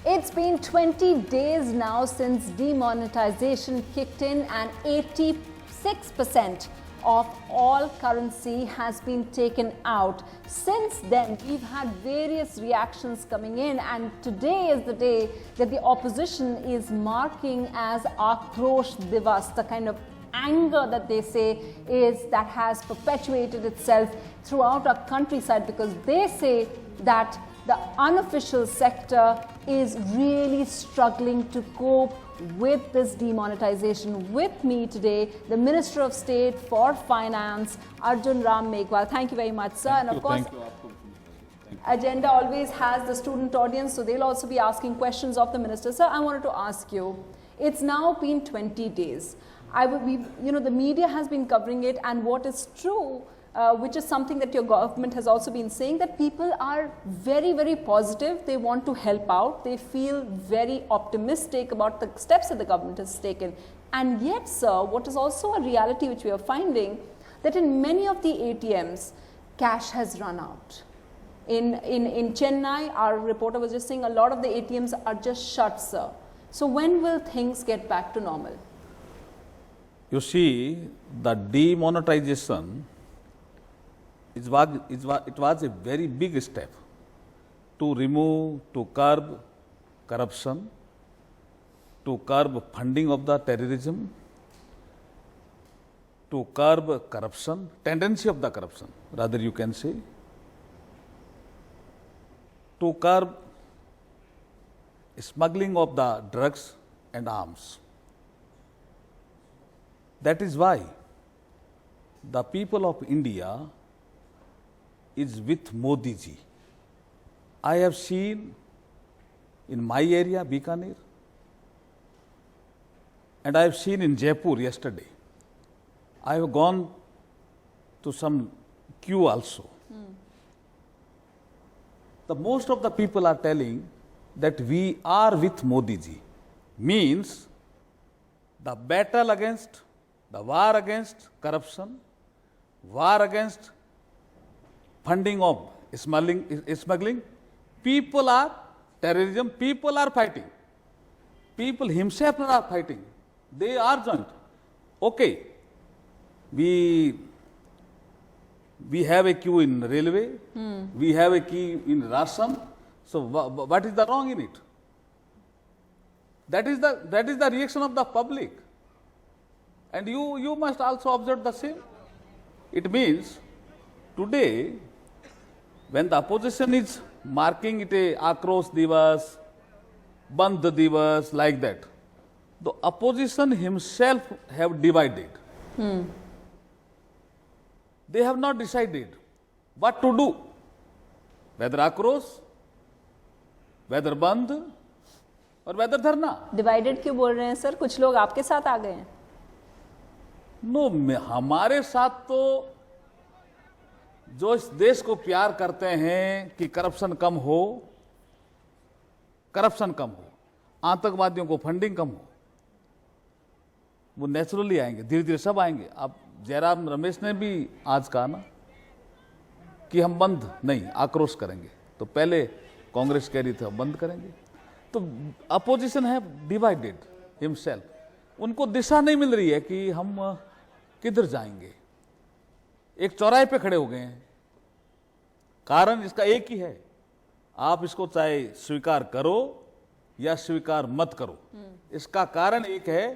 It's been 20 days now since demonetization kicked in, and 86% of all currency has been taken out. Since then, we've had various reactions coming in, and today is the day that the opposition is marking as Akrosh Divas, the kind of anger that they say is that has perpetuated itself throughout our countryside, because they say that the unofficial sector is really struggling to cope with this demonetization. With me today, the Minister of State for Finance, Arjun Ram Meghwal. Thank you very much, sir. And of course, Agenda always has the student audience, so they'll also be asking questions of the Minister. Sir, I wanted to ask you, it's now been 20 days. The media has been covering it, and what is true, which is something that your government has also been saying, that people are very, very positive. They want to help out. They feel very optimistic about the steps that the government has taken. And yet, sir, what is also a reality which we are finding, that in many of the ATMs, cash has run out. In Chennai, our reporter was just saying a lot of the ATMs are just shut, sir. So when will things get back to normal? You see, the demonetization, it was a very big step to remove, to curb corruption, to curb funding of the terrorism, to curb corruption, tendency of the corruption, rather you can say, to curb smuggling of the drugs and arms. That is why the people of India is with Modi ji. I have seen in my area, Bikaner, and I have seen in Jaipur yesterday. I have gone to some queue also. The most of the people are telling that we are with Modi ji. Means the battle against, the war against corruption, war against funding of smuggling, people are terrorism, people are fighting. People himself are fighting. They are joined. Okay, we have a queue in railway, we have a queue in ration. So what is the wrong in it? That is the reaction of the public. And you must also observe the same. It means today, when the opposition is marking it a Akrosh Divas, Bandh Divas, like that, the opposition himself have divided. They have not decided what to do, whether Akrosh, whether Bandh, or whether Dharna. Divided क्यों बोल रहे हैं sir? कुछ लोग आपके साथ आ गए हैं? नो, हमारे साथ तो जो इस देश को प्यार करते हैं कि करप्शन कम हो, आतंकवादियों को फंडिंग कम हो, वो नेचुरली आएंगे, धीरे धीरे सब आएंगे. अब जयराम रमेश ने भी आज कहा ना कि हम बंद नहीं, आक्रोश करेंगे. तो पहले कांग्रेस कह रही थी हम बंद करेंगे. तो अपोजिशन है डिवाइडेड हिमसेल्फ. उनको दिशा नहीं मिल रही है कि हम किधर जाएंगे. एक चौराहे पे खड़े हो गए हैं. कारण इसका एक ही है, आप इसको चाहे स्वीकार करो या स्वीकार मत करो. इसका कारण एक है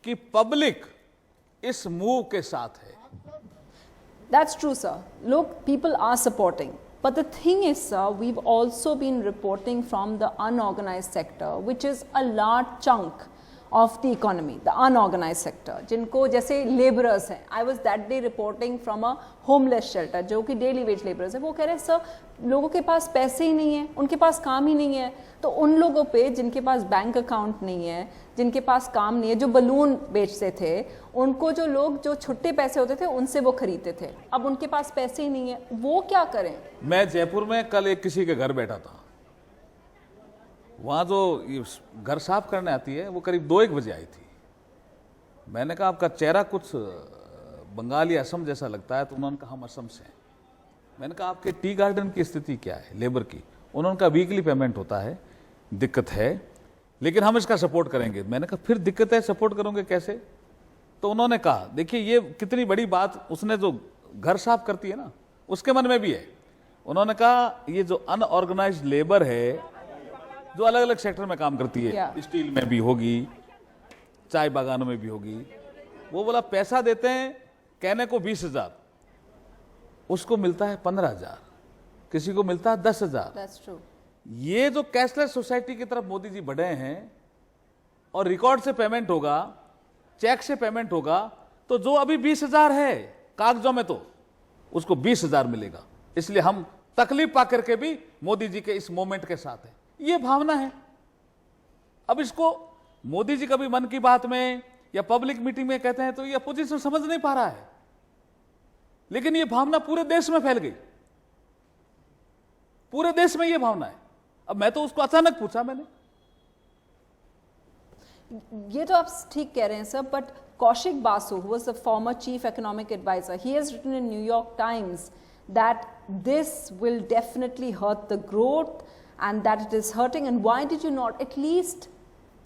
कि पब्लिक इस मूव के साथ है. That's true, sir. Look, people are supporting. But the thing is, sir, we've also been reporting from the unorganized sector, which is a large chunk of the economy, the unorganized sector, जिनको जैसे laborers हैं. I was that day reporting from a homeless shelter, जो कि daily wage laborers है. वो कह रहे हैं सर, लोगों के पास पैसे ही नहीं है, उनके पास काम ही नहीं है. तो उन लोगों पे जिनके पास बैंक अकाउंट नहीं है, जिनके पास काम नहीं है, जो बलून बेचते थे, उनको जो लोग जो छुट्टे पैसे होते थे उनसे वो खरीदते थे. अब उनके पास पैसे ही नहीं है, वो क्या करें? मैं जयपुर में कल एक किसी के घर बैठा था. वहाँ जो घर साफ करने आती है वो करीब 2-1 बजे आई थी. मैंने कहा आपका चेहरा कुछ बंगाली असम जैसा लगता है. तो उन्होंने कहा हम असम से हैं. मैंने कहा आपके टी गार्डन की स्थिति क्या है लेबर की? उन्होंने कहा वीकली पेमेंट होता है, दिक्कत है, लेकिन हम इसका सपोर्ट करेंगे। मैंने कहा फिर दिक्कत है, सपोर्ट करोगे कैसे? तो उन्होंने कहा देखिए ये कितनी बड़ी बात, उसने जो घर साफ करती है ना उसके मन में भी है। उन्होंने कहा ये जो अनऑर्गेनाइज्ड लेबर है जो अलग अलग सेक्टर में काम करती है, स्टील में भी होगी, चाय बागानों में भी होगी, वो बोला पैसा देते हैं कहने को 20,000, उसको मिलता है 15,000, किसी को मिलता है 10,000। That's true. ये जो कैशलेस सोसाइटी की तरफ मोदी जी बढ़े हैं और रिकॉर्ड से पेमेंट होगा, चेक से पेमेंट होगा, तो जो अभी 20,000 है कागजों में तो उसको 20,000 मिलेगा। इसलिए हम तकलीफ पा करके भी मोदी जी के इस मोमेंट के साथ हैं। ये भावना है। अब इसको मोदी जी कभी मन की बात में या पब्लिक मीटिंग में कहते हैं तो ये अपोजिशन समझ नहीं पा रहा है, लेकिन ये भावना पूरे देश में फैल गई, पूरे देश में ये भावना है। अब मैं तो उसको अचानक पूछा मैंने, ये तो आप ठीक कह रहे हैं sir, but Kaushik Basu, who was the former chief economic advisor, he has written in New York Times that this will definitely hurt the growth and that it is hurting. And why did you not at least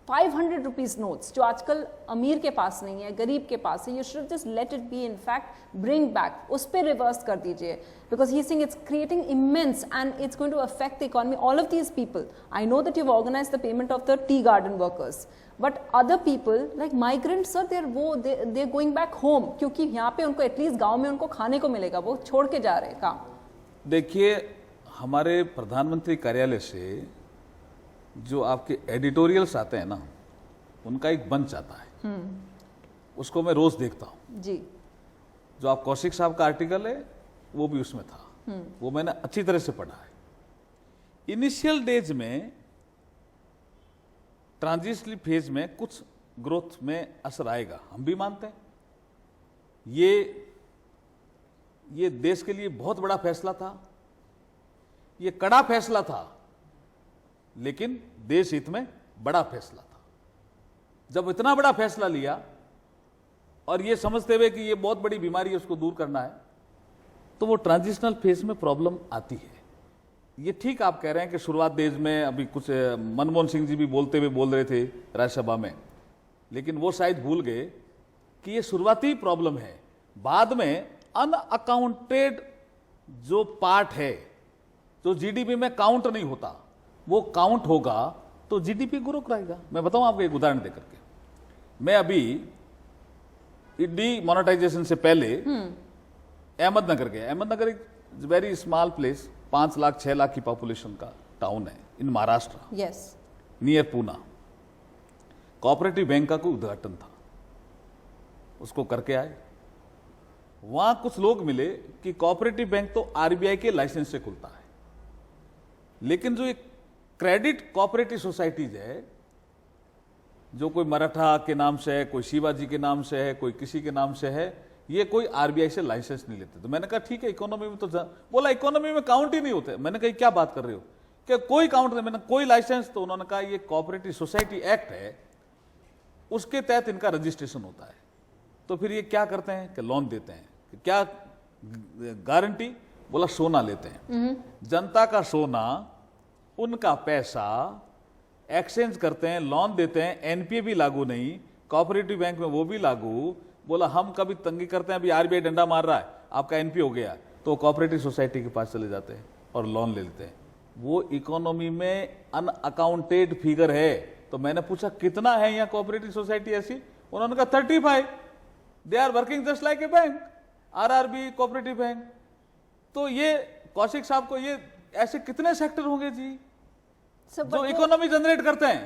500 rupees notes जो आजकल अमीर के पास नहीं है, गरीब के पास है, you should just let it be, in fact bring back, उस पे reverse कर दीजिए, because he's saying it's creating immense and it's going to affect the economy. All of these people, I know that you've organized the payment of the tea garden workers, but other people like migrants sir, they're going back home, क्योंकि यहाँ पे उनको at least गांव में उनको खाने को मिलेगा, वो छोड़ के जा रहे हैं काम। देखिए हमारे प्रधानमंत्री कार्यालय से जो आपके एडिटोरियल्स आते हैं ना, उनका एक बंच आता है, उसको मैं रोज देखता हूँ जी। जो आप कौशिक साहब का आर्टिकल है वो भी उसमें था, वो मैंने अच्छी तरह से पढ़ा है। इनिशियल डेज में, ट्रांजिशनरी फेज में कुछ ग्रोथ में असर आएगा, हम भी मानते हैं। ये देश के लिए बहुत बड़ा फैसला था, ये कड़ा फैसला था, लेकिन देश हित में बड़ा फैसला था। जब इतना बड़ा फैसला लिया और ये समझते हुए कि ये बहुत बड़ी बीमारी है, उसको दूर करना है, तो वो ट्रांजिशनल फेज में प्रॉब्लम आती है। ये ठीक आप कह रहे हैं कि शुरुआत देश में अभी कुछ मनमोहन सिंह जी भी बोलते हुए बोल रहे थे राज्यसभा में, लेकिन वो शायद भूल गए कि ये शुरुआती प्रॉब्लम है। बाद में अनअकाउंटेड जो पार्ट है, जो जीडीपी में काउंट नहीं होता, वो काउंट होगा तो जीडीपी ग्रो कराएगा। मैं बताऊं आपको एक उदाहरण देकर के, मैं अभी डीमोनेटाइजेशन से पहले अहमदनगर गया। अहमदनगर एक very small place, 5 lakh 6 lakh की पॉपुलेशन का टाउन है in Maharashtra, yes, near Poona. Cooperative bank का कोई उद्घाटन था, उसको करके आए। वहां कुछ लोग मिले कि कोऑपरेटिव बैंक तो आरबीआई के लाइसेंस से खुलता है, लेकिन जो एक क्रेडिट कोऑपरेटिव सोसाइटीज है, जो कोई मराठा के नाम से है, कोई शिवाजी के नाम से है, कोई किसी के नाम से है, ये कोई आरबीआई से लाइसेंस नहीं लेते। तो मैंने कहा ठीक है, इकोनॉमी में तो बोला इकोनॉमी में काउंट ही नहीं होते। मैंने कहा क्या बात कर रहे हो, क्या कोई काउंट नहीं? मैंने कोई लाइसेंस? तो उन्होंने कहा ये कोऑपरेटिव सोसाइटी एक्ट है, उसके तहत इनका रजिस्ट्रेशन होता है। तो फिर ये क्या करते हैं कि लोन देते हैं, कि क्या गारंटी? बोला सोना लेते हैं, जनता का सोना, उनका पैसा एक्सचेंज करते हैं, लोन देते हैं, एनपीए भी लागू नहीं, कोऑपरेटिव बैंक में वो भी लागू। बोला हम कभी तंगी करते हैं, अभी आरबीआई डंडा मार रहा है, आपका एनपीए हो गया, तो कोऑपरेटिव सोसाइटी के पास चले जाते हैं और लोन ले लेते हैं। वो इकोनॉमी में अनअकाउंटेड फिगर है। तो मैंने पूछा कितना है यहाँ कोऑपरेटिव सोसाइटी ऐसी? उन्होंने कहा 35। They are working just like a bank, RRB cooperative bank. तो ये कौशिक साहब को, ये ऐसे कितने सेक्टर होंगे जी जो इकोनॉमी जनरेट करते हैं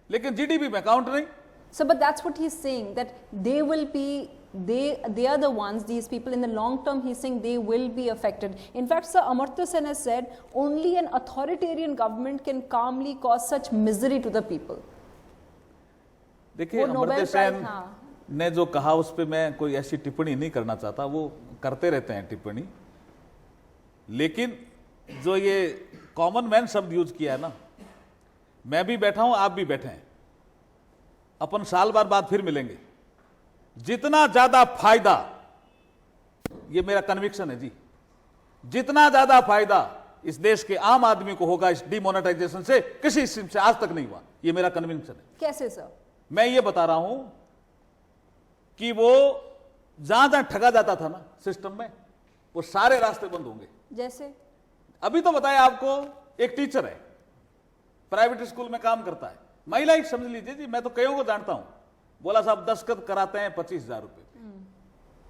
लेकिन जीडीपी में काउंट नहीं? So, but that's what he's saying, that they will be, they are the ones, these people in the long term, he's saying they will be affected. In fact, Sir Amartya Sen has said, only an authoritarian government can calmly cause such misery to the people. देखिए अमर्त्य सेन ने जो कहा उस पर मैं कोई ऐसी टिप्पणी नहीं करना चाहता, वो करते रहते हैं टिप्पणी, लेकिन जो ये कॉमन मैन शब्द यूज किया है ना, मैं भी बैठा हूं, आप भी बैठे हैं, अपन साल भर बाद फिर मिलेंगे। जितना ज्यादा फायदा, ये मेरा कन्विक्शन है जी, जितना ज्यादा फायदा इस देश के आम आदमी को होगा इस डिमोनेटाइजेशन से, किसी स्कीम से आज तक नहीं हुआ। ये मेरा कन्विक्शन है। कैसे सर? मैं ये बता रहा हूं कि वो जहां जहां ठगा जाता था ना सिस्टम में, वो सारे रास्ते बंद होंगे। जैसे अभी तो बताया आपको, एक टीचर है, प्राइवेट स्कूल में काम करता है, महिला ही समझ लीजिए जी, मैं तो कईयों को जानता हूं। बोला साहब दस्तखत कराते हैं 25,000 रुपए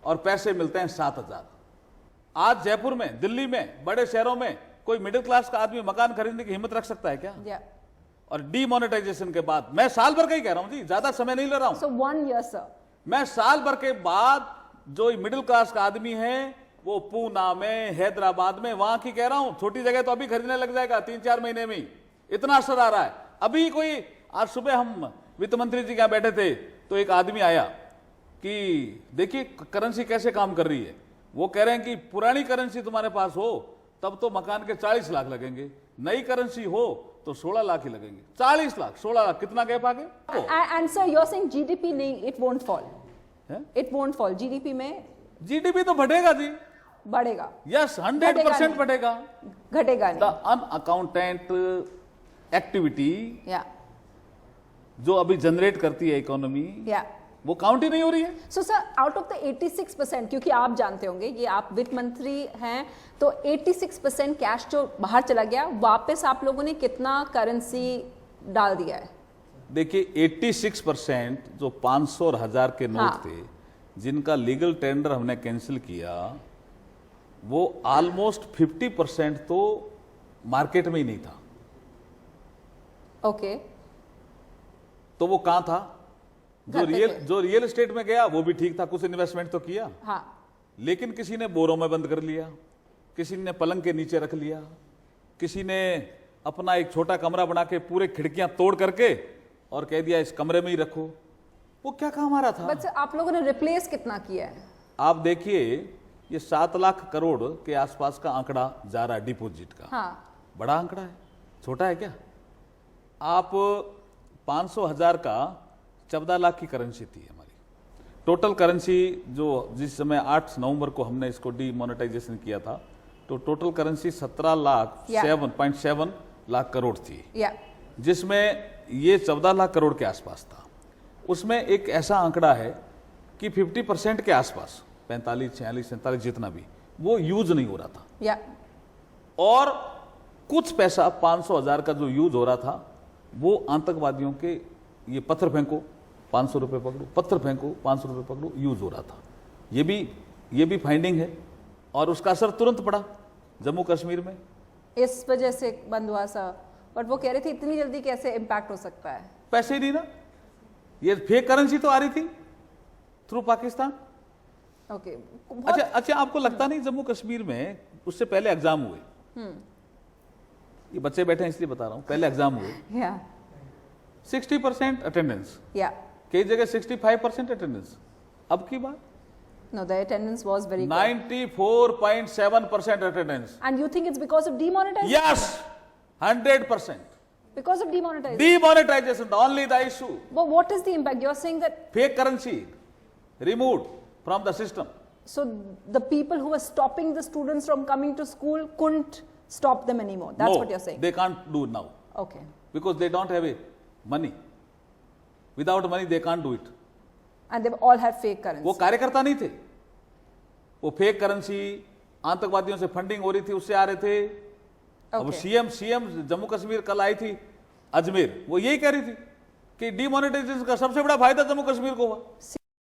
और पैसे मिलते हैं 7,000। आज जयपुर में, दिल्ली में, बड़े शहरों में कोई मिडिल क्लास का आदमी मकान खरीदने की हिम्मत रख सकता है क्या? और डीमोनेटाइजेशन के बाद, मैं साल भर का ही कह रहा हूं जी, ज्यादा समय नहीं ले रहा हूं। So 1 year, sir. मैं साल भर के बाद जो मिडिल क्लास का आदमी है, वो पूना में, हैदराबाद में, वहां की कह रहा हूं, छोटी जगह तो अभी खरीदने लग जाएगा 3-4 महीने में ही। इतना असर आ रहा है। अभी कोई, आज सुबह हम वित्त मंत्री जी के यहाँ बैठे थे, तो एक आदमी आया कि देखिए करेंसी कैसे काम कर रही है। वो कह रहे हैं कि पुरानी करेंसी तुम्हारे पास हो तब तो मकान के 40 लाख लगेंगे, नई करेंसी हो तो 16 लाख ही लगेंगे। 40 लाख 16 लाख, कितना गैप आ गया? And sir, you're saying GDP नहीं, it won't fall. It won't fall. GDP में जीडीपी तो बढ़ेगा जी, बढ़ेगा। यस 100% बढ़ेगा। घटेगा नहीं। द अनअकाउंटेंट एक्टिविटी या जो अभी जनरेट करती है इकोनॉमी, या वो काउंट ही नहीं हो रही है। So sir, out of the 86%, क्योंकि आप जानते होंगे, ये आप वित्त मंत्री हैं, तो 86% कैश जो बाहर चला गया, वापस आप लोगों ने कितना करेंसी डाल दिया है? देखिए 86% जो 500 और 1000 के नोट हाँ। थे, जिनका लीगल टेंडर हमने कैंसिल किया, वो ऑलमोस्ट 50% तो मार्केट में ही नहीं था। ओके। तो वो कहां था? घर पे थे। जो रियल एस्टेट में गया वो भी ठीक था, कुछ इन्वेस्टमेंट तो किया, हाँ। लेकिन किसी ने बोरों में बंद कर लिया, किसी ने पलंग के नीचे रख लिया, किसी ने अपना एक छोटा कमरा बना के पूरे खिड़कियां तोड़ करके और कह दिया इस कमरे में ही रखो। वो क्या काम आ रहा था? बट आप लोगों ने रिप्लेस कितना किया है? आप देखिए, ये 7 लाख करोड़ के आसपास का आंकड़ा जा रहा है डिपॉजिट का। हाँ। बड़ा आंकड़ा है, छोटा है क्या? आप 500,000 का 14 लाख की करेंसी थी हमारी टोटल करेंसी, जो जिस समय 8 नवंबर को हमने इसको डीमोनेटाइजेशन किया था, तो टोटल करेंसी 17 लाख 7.7 लाख करोड़ थी, जिसमें ये 14 लाख करोड़ के आसपास था। उसमें एक ऐसा आंकड़ा है कि 50% के आसपास, 45, 46, 47 जितना भी, वो यूज नहीं हो रहा था। और कुछ पैसा 500,000 का जो यूज हो रहा था, वो आतंकवादियों के ये पत्थर फेंको 500 रुपए पकड़ो, पत्थर फेंको 500 रुपए पकड़ो, यूज हो रहा था। ये भी फाइंडिंग है, और उसका असर तुरंत पड़ा जम्मू कश्मीर में। इस वजह से बंद हुआ सा, बट वो कह रहे थे इतनी जल्दी कैसे इम्पैक्ट हो सकता है? पैसे ही नहीं ना, ये फेक करेंसी तो आ रही थी थ्रू पाकिस्तान। ओके। अच्छा आपको लगता नहीं जम्मू कश्मीर में उससे पहले एग्जाम हुए? ये बच्चे बैठे हैं इसलिए बता रहा हूं, पहले एग्जाम हुए 60% अटेंडेंस, कई जगह 65% अटेंडेंस। अब की बात, no, the attendance was very good. 94.7% attendance. And you think it's because of demonetization? Yes, 100%. Because of demonetization. Demonetization, only the issue. But what is the impact? You're saying that Fake currency removed from the system. so the people who were stopping the students from coming to school couldn't stop them anymore. That's what you're saying. They can't do now. Okay. Because they don't have money. Without money they can't do it. And they all had fake currency. वो कार्यकर्ता नहीं थे, वो fake currency आतंकवादियों से funding हो रही थी, उससे आ रहे थे। अब सीएम जम्मू कश्मीर कल आई थी अजमेर, वो यही कह रही थी कि डीमोनेटाइजेशन का सबसे बड़ा फायदा जम्मू कश्मीर को हुआ।